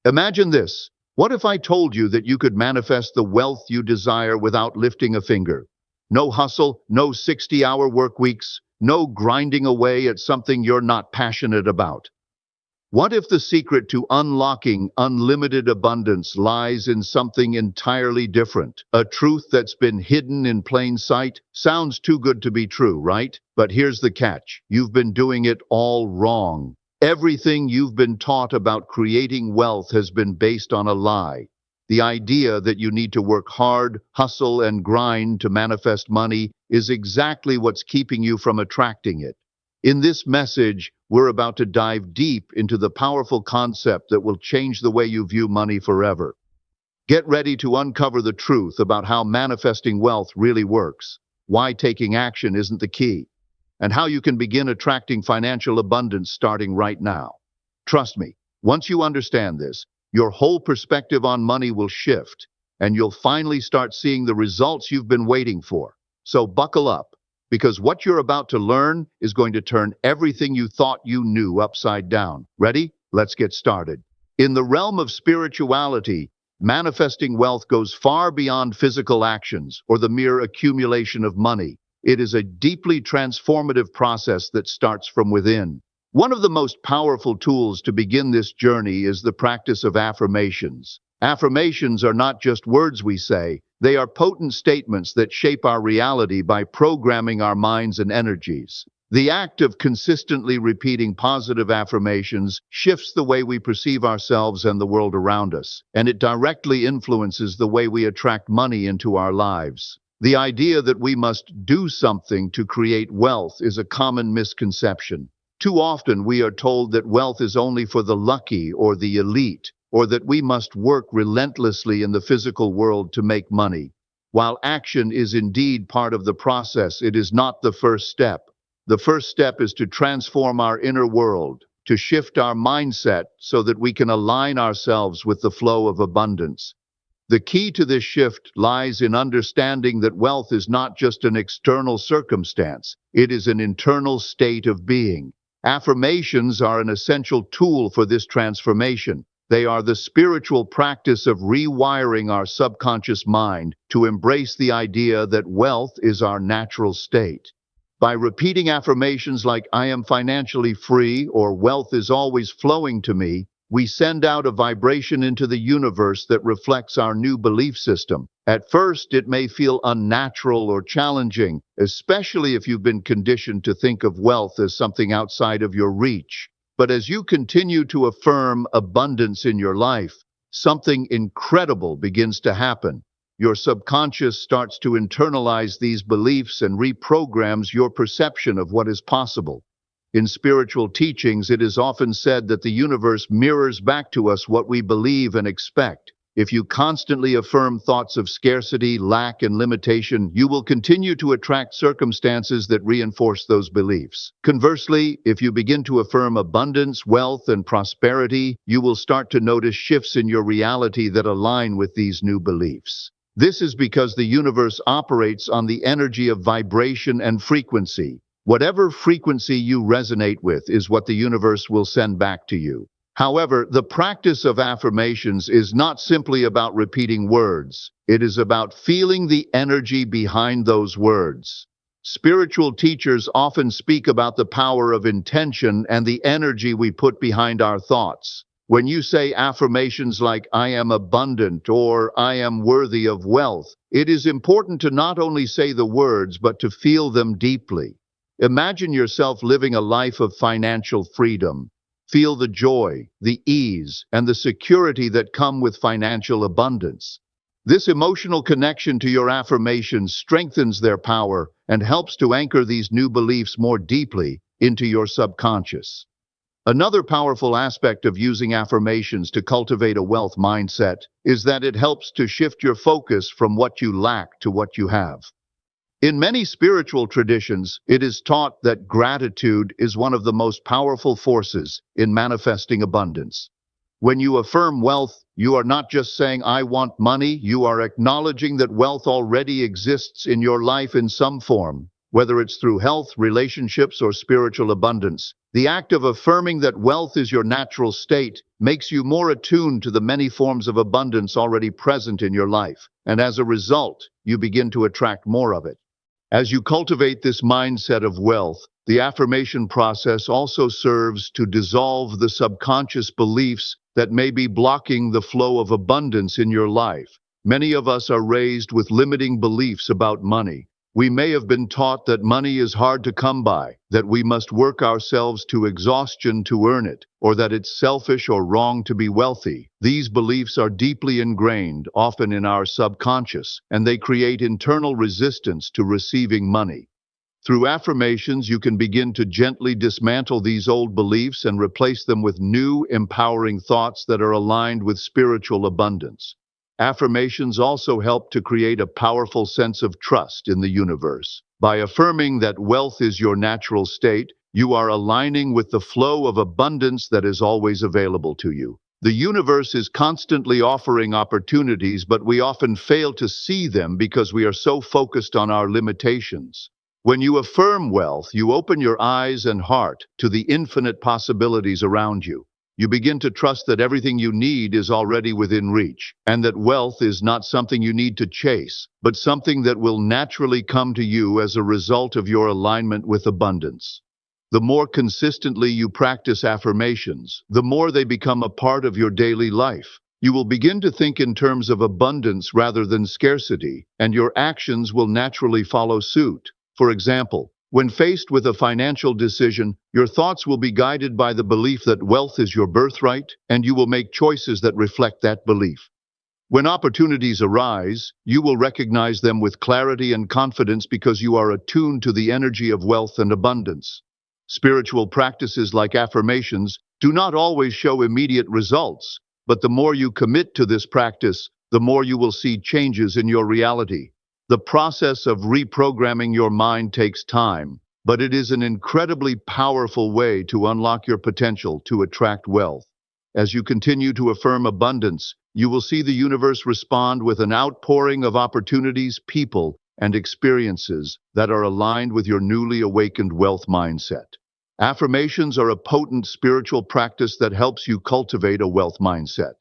Imagine this. What if I told you that you could manifest the wealth you desire without lifting a finger? No hustle, no 60-hour work weeks, no grinding away at something you're not passionate about. What if the secret to unlocking unlimited abundance lies in something entirely different? A truth that's been hidden in plain sight? Sounds too good to be true, right? But here's the catch. You've been doing it all wrong. Everything you've been taught about creating wealth has been based on a lie. The idea that you need to work hard, hustle, and grind to manifest money is exactly what's keeping you from attracting it. In this message, we're about to dive deep into the powerful concept that will change the way you view money forever. Get ready to uncover the truth about how manifesting wealth really works, why taking action isn't the key, and how you can begin attracting financial abundance starting right now. Trust me, once you understand this, your whole perspective on money will shift, and you'll finally start seeing the results you've been waiting for. So buckle up, because what you're about to learn is going to turn everything you thought you knew upside down. Ready? Let's get started. In the realm of spirituality, manifesting wealth goes far beyond physical actions or the mere accumulation of money. It is a deeply transformative process that starts from within. One of the most powerful tools to begin this journey is the practice of affirmations. Affirmations are not just words we say, they are potent statements that shape our reality by programming our minds and energies. The act of consistently repeating positive affirmations shifts the way we perceive ourselves and the world around us, and it directly influences the way we attract money into our lives. The idea that we must do something to create wealth is a common misconception. Too often we are told that wealth is only for the lucky or the elite, or that we must work relentlessly in the physical world to make money. While action is indeed part of the process, it is not the first step. The first step is to transform our inner world, to shift our mindset so that we can align ourselves with the flow of abundance. The key to this shift lies in understanding that wealth is not just an external circumstance, it is an internal state of being. Affirmations are an essential tool for this transformation. They are the spiritual practice of rewiring our subconscious mind to embrace the idea that wealth is our natural state. By repeating affirmations like "I am financially free" or "wealth is always flowing to me," we send out a vibration into the universe that reflects our new belief system. At first, it may feel unnatural or challenging, especially if you've been conditioned to think of wealth as something outside of your reach. But as you continue to affirm abundance in your life, something incredible begins to happen. Your subconscious starts to internalize these beliefs and reprograms your perception of what is possible. In spiritual teachings, it is often said that the universe mirrors back to us what we believe and expect. If you constantly affirm thoughts of scarcity, lack, and limitation, you will continue to attract circumstances that reinforce those beliefs. Conversely, if you begin to affirm abundance, wealth, and prosperity, you will start to notice shifts in your reality that align with these new beliefs. This is because the universe operates on the energy of vibration and frequency. Whatever frequency you resonate with is what the universe will send back to you. However, the practice of affirmations is not simply about repeating words. It is about feeling the energy behind those words. Spiritual teachers often speak about the power of intention and the energy we put behind our thoughts. When you say affirmations like "I am abundant" or "I am worthy of wealth," it is important to not only say the words but to feel them deeply. Imagine yourself living a life of financial freedom. Feel the joy, the ease, and the security that come with financial abundance. This emotional connection to your affirmations strengthens their power and helps to anchor these new beliefs more deeply into your subconscious. Another powerful aspect of using affirmations to cultivate a wealth mindset is that it helps to shift your focus from what you lack to what you have. In many spiritual traditions, it is taught that gratitude is one of the most powerful forces in manifesting abundance. When you affirm wealth, you are not just saying "I want money," you are acknowledging that wealth already exists in your life in some form. Whether it's through health, relationships, or spiritual abundance, The act of affirming that wealth is your natural state makes you more attuned to the many forms of abundance already present in your life, and as a result, you begin to attract more of it. As you cultivate this mindset of wealth, the affirmation process also serves to dissolve the subconscious beliefs that may be blocking the flow of abundance in your life. Many of us are raised with limiting beliefs about money. We may have been taught that money is hard to come by, that we must work ourselves to exhaustion to earn it, or that it's selfish or wrong to be wealthy. These beliefs are deeply ingrained, often in our subconscious, and they create internal resistance to receiving money. Through affirmations, you can begin to gently dismantle these old beliefs and replace them with new, empowering thoughts that are aligned with spiritual abundance. Affirmations also help to create a powerful sense of trust in the universe. By affirming that wealth is your natural state, you are aligning with the flow of abundance that is always available to you. The universe is constantly offering opportunities, but we often fail to see them because we are so focused on our limitations. When you affirm wealth, you open your eyes and heart to the infinite possibilities around you. You begin to trust that everything you need is already within reach, and that wealth is not something you need to chase, but something that will naturally come to you as a result of your alignment with abundance. The more consistently you practice affirmations, the more they become a part of your daily life. You will begin to think in terms of abundance rather than scarcity, and your actions will naturally follow suit. For example, when faced with a financial decision, your thoughts will be guided by the belief that wealth is your birthright, and you will make choices that reflect that belief. When opportunities arise, you will recognize them with clarity and confidence because you are attuned to the energy of wealth and abundance. Spiritual practices like affirmations do not always show immediate results, but the more you commit to this practice, the more you will see changes in your reality. The process of reprogramming your mind takes time, but it is an incredibly powerful way to unlock your potential to attract wealth. As you continue to affirm abundance, you will see the universe respond with an outpouring of opportunities, people, and experiences that are aligned with your newly awakened wealth mindset. Affirmations are a potent spiritual practice that helps you cultivate a wealth mindset.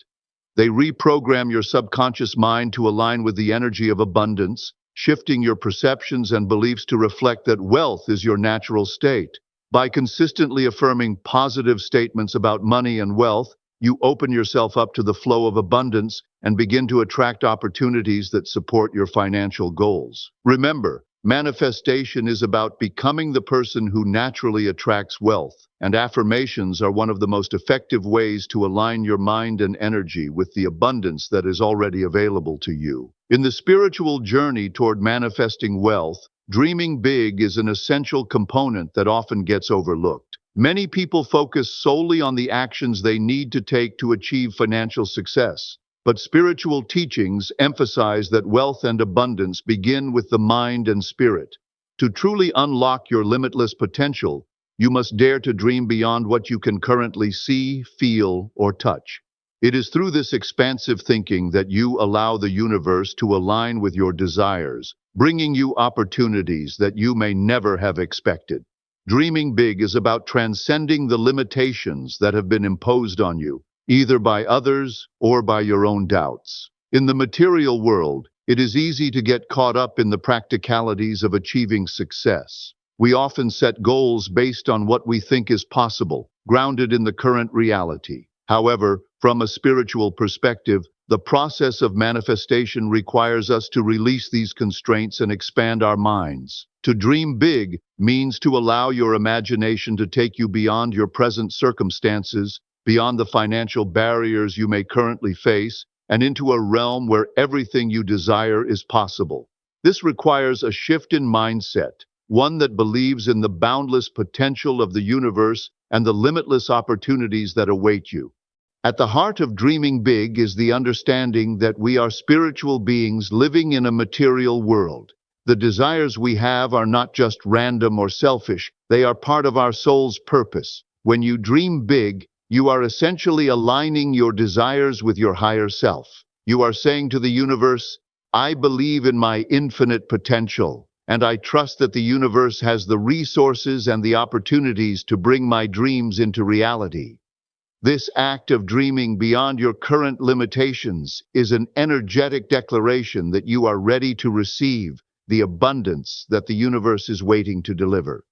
They reprogram your subconscious mind to align with the energy of abundance, shifting your perceptions and beliefs to reflect that wealth is your natural state. By consistently affirming positive statements about money and wealth, you open yourself up to the flow of abundance and begin to attract opportunities that support your financial goals. Remember, manifestation is about becoming the person who naturally attracts wealth, and affirmations are one of the most effective ways to align your mind and energy with the abundance that is already available to you. In the spiritual journey toward manifesting wealth, dreaming big is an essential component that often gets overlooked. Many people focus solely on the actions they need to take to achieve financial success. But spiritual teachings emphasize that wealth and abundance begin with the mind and spirit. To truly unlock your limitless potential, you must dare to dream beyond what you can currently see, feel, or touch. It is through this expansive thinking that you allow the universe to align with your desires, bringing you opportunities that you may never have expected. Dreaming big is about transcending the limitations that have been imposed on you, either by others or by your own doubts. In the material world, it is easy to get caught up in the practicalities of achieving success. We often set goals based on what we think is possible, grounded in the current reality. However, from a spiritual perspective, the process of manifestation requires us to release these constraints and expand our minds. To dream big means to allow your imagination to take you beyond your present circumstances, beyond the financial barriers you may currently face, and into a realm where everything you desire is possible. This requires a shift in mindset, one that believes in the boundless potential of the universe and the limitless opportunities that await you. At the heart of dreaming big is the understanding that we are spiritual beings living in a material world. The desires we have are not just random or selfish, they are part of our soul's purpose. When you dream big, you are essentially aligning your desires with your higher self. You are saying to the universe, I believe in my infinite potential. and I trust that the universe has the resources and the opportunities to bring my dreams into reality. This act of dreaming beyond your current limitations is an energetic declaration that you are ready to receive the abundance that the universe is waiting to deliver.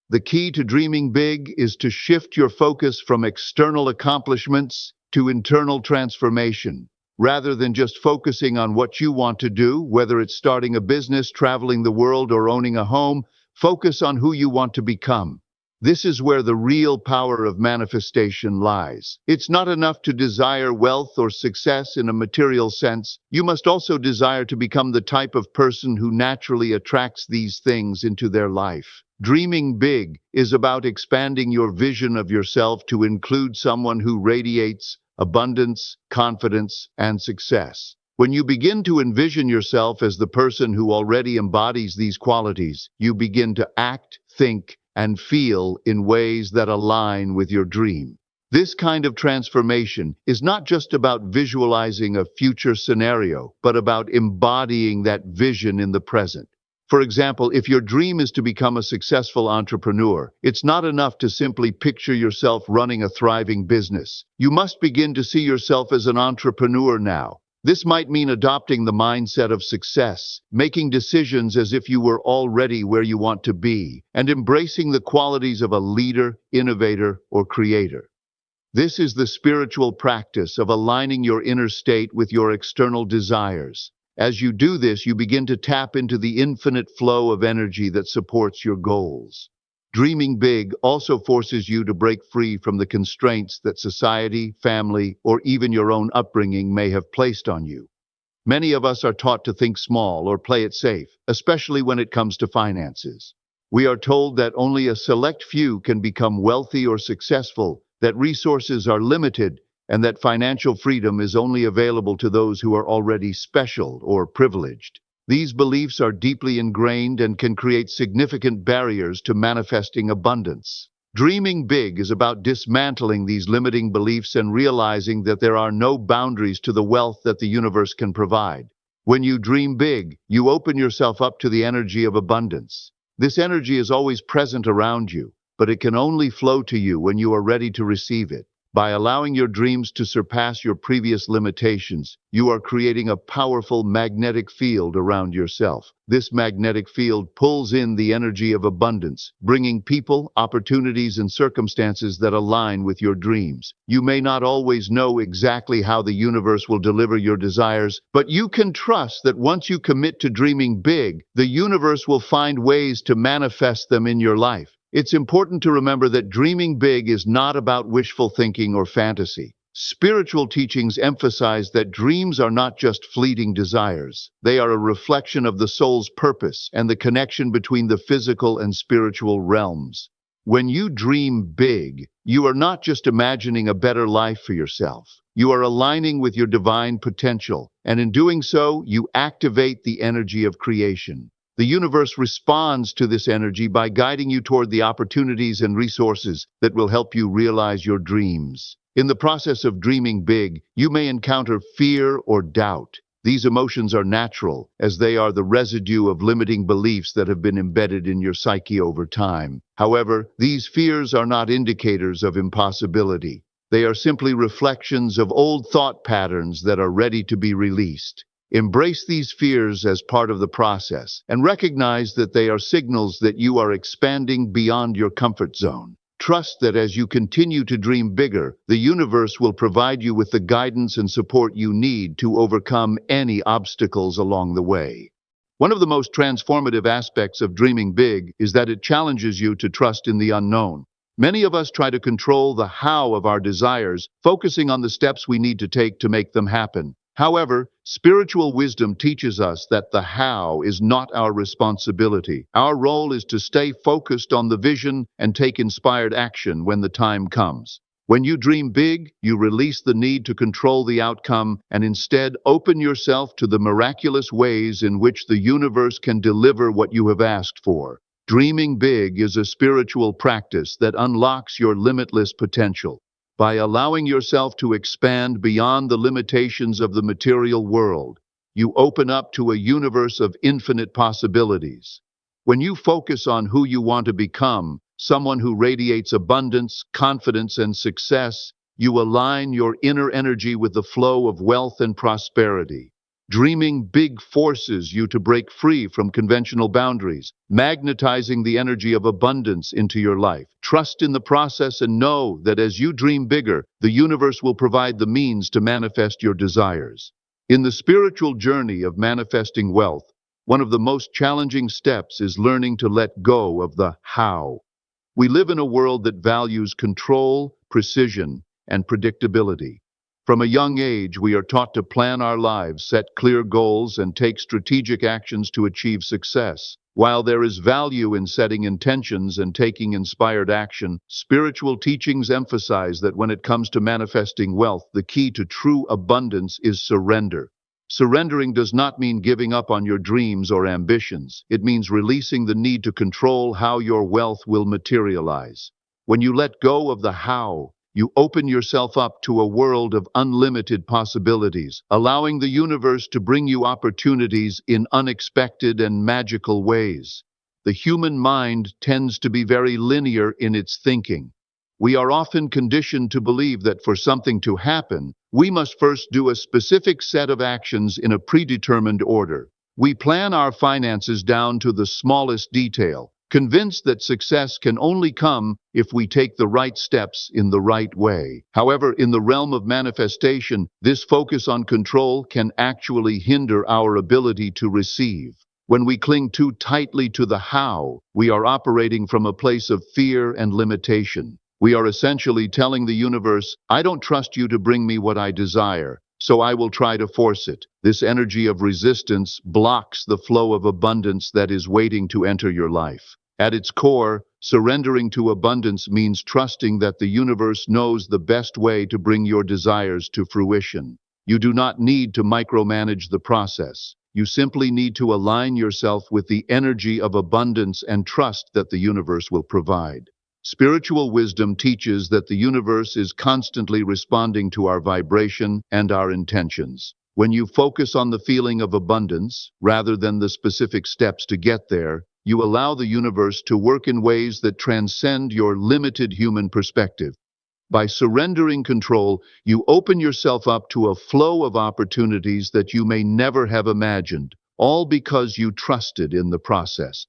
The key to dreaming big is to shift your focus from external accomplishments to internal transformation. Rather than just focusing on what you want to do, whether it's starting a business, traveling the world, or owning a home, focus on who you want to become. This is where the real power of manifestation lies. It's not enough to desire wealth or success in a material sense. You must also desire to become the type of person who naturally attracts these things into their life. Dreaming big is about expanding your vision of yourself to include someone who radiates abundance, confidence, and success. When you begin to envision yourself as the person who already embodies these qualities, you begin to act, think, and feel in ways that align with your dream. This kind of transformation is not just about visualizing a future scenario, but about embodying that vision in the present. For example, if your dream is to become a successful entrepreneur, it's not enough to simply picture yourself running a thriving business. You must begin to see yourself as an entrepreneur now. This might mean adopting the mindset of success, making decisions as if you were already where you want to be, and embracing the qualities of a leader, innovator, or creator. This is the spiritual practice of aligning your inner state with your external desires. As you do this, you begin to tap into the infinite flow of energy that supports your goals. Dreaming big also forces you to break free from the constraints that society, family, or even your own upbringing may have placed on you. Many of us are taught to think small or play it safe, especially when it comes to finances. We are told that only a select few can become wealthy or successful, that resources are limited, and that financial freedom is only available to those who are already special or privileged. These beliefs are deeply ingrained and can create significant barriers to manifesting abundance. Dreaming big is about dismantling these limiting beliefs and realizing that there are no boundaries to the wealth that the universe can provide. When you dream big, you open yourself up to the energy of abundance. This energy is always present around you, but it can only flow to you when you are ready to receive it. By allowing your dreams to surpass your previous limitations, you are creating a powerful magnetic field around yourself. This magnetic field pulls in the energy of abundance, bringing people, opportunities, and circumstances that align with your dreams. You may not always know exactly how the universe will deliver your desires, but you can trust that once you commit to dreaming big, the universe will find ways to manifest them in your life. It's important to remember that dreaming big is not about wishful thinking or fantasy. Spiritual teachings emphasize that dreams are not just fleeting desires. They are a reflection of the soul's purpose and the connection between the physical and spiritual realms. When you dream big, you are not just imagining a better life for yourself. You are aligning with your divine potential, and in doing so, you activate the energy of creation. The universe responds to this energy by guiding you toward the opportunities and resources that will help you realize your dreams. In the process of dreaming big, you may encounter fear or doubt. These emotions are natural, as they are the residue of limiting beliefs that have been embedded in your psyche over time. However, these fears are not indicators of impossibility. They are simply reflections of old thought patterns that are ready to be released. Embrace these fears as part of the process and recognize that they are signals that you are expanding beyond your comfort zone. Trust that as you continue to dream bigger, the universe will provide you with the guidance and support you need to overcome any obstacles along the way. One of the most transformative aspects of dreaming big is that it challenges you to trust in the unknown. Many of us try to control the how of our desires, focusing on the steps we need to take to make them happen. However, spiritual wisdom teaches us that the how is not our responsibility. Our role is to stay focused on the vision and take inspired action when the time comes. When you dream big, you release the need to control the outcome and instead open yourself to the miraculous ways in which the universe can deliver what you have asked for. Dreaming big is a spiritual practice that unlocks your limitless potential. By allowing yourself to expand beyond the limitations of the material world, you open up to a universe of infinite possibilities. When you focus on who you want to become, someone who radiates abundance, confidence, and success, you align your inner energy with the flow of wealth and prosperity. Dreaming big forces you to break free from conventional boundaries, magnetizing the energy of abundance into your life. Trust in the process and know that as you dream bigger, the universe will provide the means to manifest your desires. In the spiritual journey of manifesting wealth, one of the most challenging steps is learning to let go of the how. We live in a world that values control, precision, and predictability. From a young age, we are taught to plan our lives, set clear goals, and take strategic actions to achieve success. While there is value in setting intentions and taking inspired action, spiritual teachings emphasize that when it comes to manifesting wealth, the key to true abundance is surrender. Surrendering does not mean giving up on your dreams or ambitions. It means releasing the need to control how your wealth will materialize. When you let go of the how, you open yourself up to a world of unlimited possibilities, allowing the universe to bring you opportunities in unexpected and magical ways. The human mind tends to be very linear in its thinking. We are often conditioned to believe that for something to happen, we must first do a specific set of actions in a predetermined order. We plan our finances down to the smallest detail, convinced that success can only come if we take the right steps in the right way. However, in the realm of manifestation, this focus on control can actually hinder our ability to receive. When we cling too tightly to the how, we are operating from a place of fear and limitation. We are essentially telling the universe, I don't trust you to bring me what I desire, so I will try to force it. This energy of resistance blocks the flow of abundance that is waiting to enter your life. At its core, surrendering to abundance means trusting that the universe knows the best way to bring your desires to fruition. You do not need to micromanage the process. You simply need to align yourself with the energy of abundance and trust that the universe will provide. Spiritual wisdom teaches that the universe is constantly responding to our vibration and our intentions. When you focus on the feeling of abundance, rather than the specific steps to get there, you allow the universe to work in ways that transcend your limited human perspective. By surrendering control, you open yourself up to a flow of opportunities that you may never have imagined, all because you trusted in the process.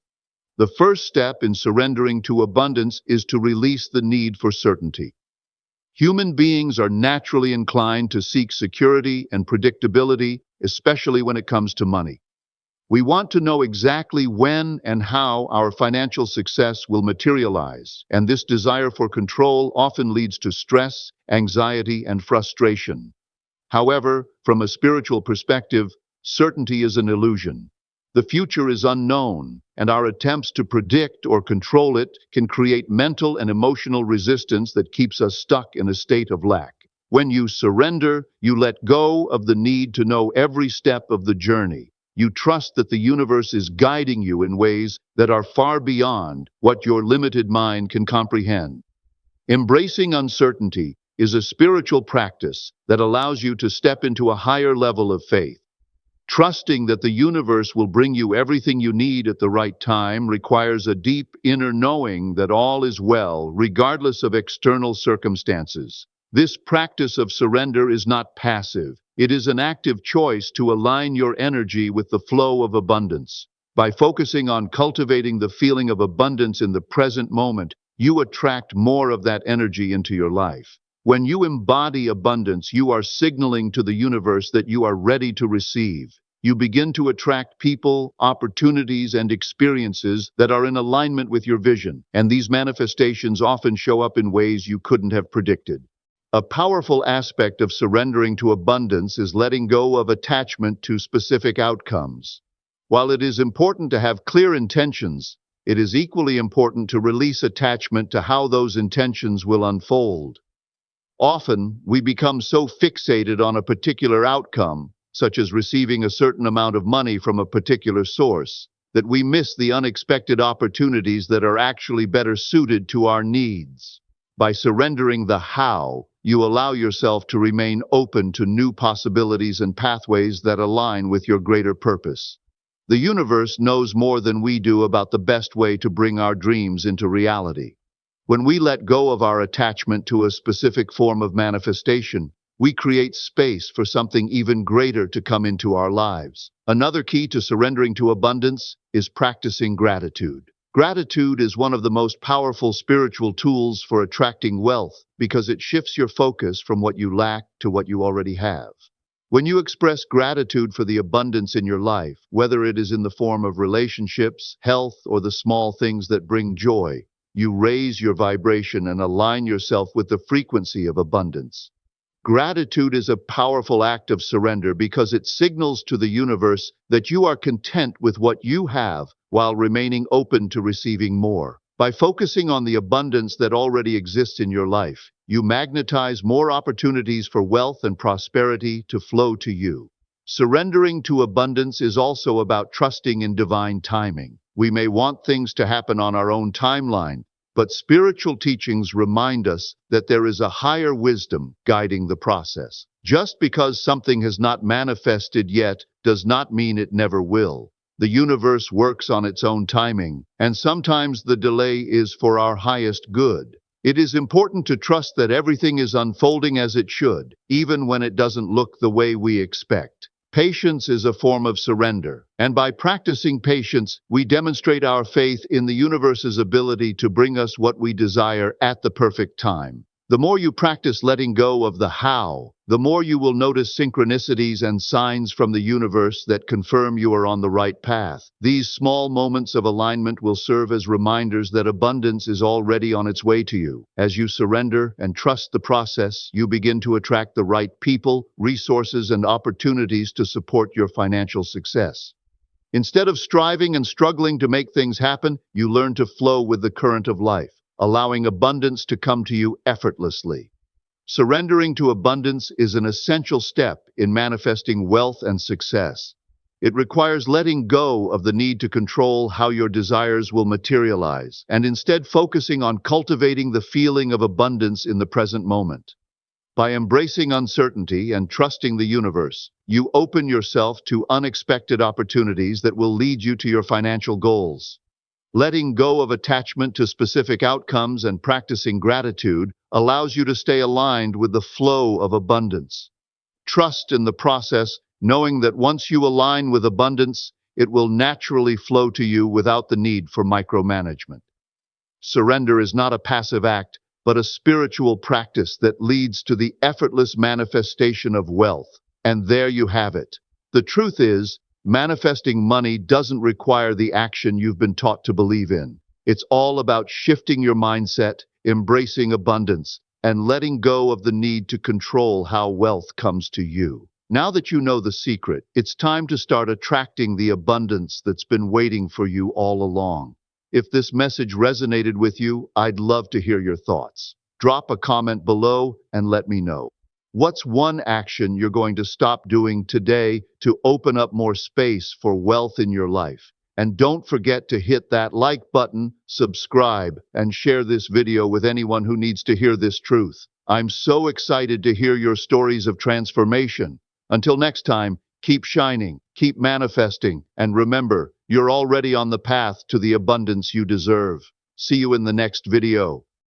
The first step in surrendering to abundance is to release the need for certainty. Human beings are naturally inclined to seek security and predictability, especially when it comes to money. We want to know exactly when and how our financial success will materialize, and this desire for control often leads to stress, anxiety, and frustration. However, from a spiritual perspective, certainty is an illusion. The future is unknown, and our attempts to predict or control it can create mental and emotional resistance that keeps us stuck in a state of lack. When you surrender, you let go of the need to know every step of the journey. You trust that the universe is guiding you in ways that are far beyond what your limited mind can comprehend. Embracing uncertainty is a spiritual practice that allows you to step into a higher level of faith. Trusting that the universe will bring you everything you need at the right time requires a deep inner knowing that all is well, regardless of external circumstances. This practice of surrender is not passive. It is an active choice to align your energy with the flow of abundance. By focusing on cultivating the feeling of abundance in the present moment, you attract more of that energy into your life. When you embody abundance, you are signaling to the universe that you are ready to receive. You begin to attract people, opportunities, and experiences that are in alignment with your vision, and these manifestations often show up in ways you couldn't have predicted. A powerful aspect of surrendering to abundance is letting go of attachment to specific outcomes. While it is important to have clear intentions, it is equally important to release attachment to how those intentions will unfold. Often, we become so fixated on a particular outcome, such as receiving a certain amount of money from a particular source, that we miss the unexpected opportunities that are actually better suited to our needs. By surrendering the how, you allow yourself to remain open to new possibilities and pathways that align with your greater purpose. The universe knows more than we do about the best way to bring our dreams into reality. When we let go of our attachment to a specific form of manifestation, we create space for something even greater to come into our lives. Another key to surrendering to abundance is practicing gratitude. Gratitude is one of the most powerful spiritual tools for attracting wealth because it shifts your focus from what you lack to what you already have. When you express gratitude for the abundance in your life, whether it is in the form of relationships, health, or the small things that bring joy, you raise your vibration and align yourself with the frequency of abundance. Gratitude is a powerful act of surrender because it signals to the universe that you are content with what you have while remaining open to receiving more. By focusing on the abundance that already exists in your life, you magnetize more opportunities for wealth and prosperity to flow to you. Surrendering to abundance is also about trusting in divine timing. We may want things to happen on our own timeline, but spiritual teachings remind us that there is a higher wisdom guiding the process. Just because something has not manifested yet does not mean it never will. The universe works on its own timing, and sometimes the delay is for our highest good. It is important to trust that everything is unfolding as it should, even when it doesn't look the way we expect. Patience is a form of surrender, and by practicing patience, we demonstrate our faith in the universe's ability to bring us what we desire at the perfect time. The more you practice letting go of the how, the more you will notice synchronicities and signs from the universe that confirm you are on the right path. These small moments of alignment will serve as reminders that abundance is already on its way to you. As you surrender and trust the process, you begin to attract the right people, resources, and opportunities to support your financial success. Instead of striving and struggling to make things happen, you learn to flow with the current of life, allowing abundance to come to you effortlessly. Surrendering to abundance is an essential step in manifesting wealth and success. It requires letting go of the need to control how your desires will materialize, and instead focusing on cultivating the feeling of abundance in the present moment. By embracing uncertainty and trusting the universe, you open yourself to unexpected opportunities that will lead you to your financial goals. Letting go of attachment to specific outcomes and practicing gratitude allows you to stay aligned with the flow of abundance. Trust in the process, knowing that once you align with abundance, it will naturally flow to you without the need for micromanagement. Surrender is not a passive act, but a spiritual practice that leads to the effortless manifestation of wealth. And there you have it. The truth is, manifesting money doesn't require the action you've been taught to believe in. It's all about shifting your mindset, embracing abundance, and letting go of the need to control how wealth comes to you. Now that you know the secret, it's time to start attracting the abundance that's been waiting for you all along. If this message resonated with you, I'd love to hear your thoughts. Drop a comment below and let me know. What's one action you're going to stop doing today to open up more space for wealth in your life? And don't forget to hit that like button, subscribe, and share this video with anyone who needs to hear this truth. I'm so excited to hear your stories of transformation. Until next time, keep shining, keep manifesting, and remember, you're already on the path to the abundance you deserve. See you in the next video.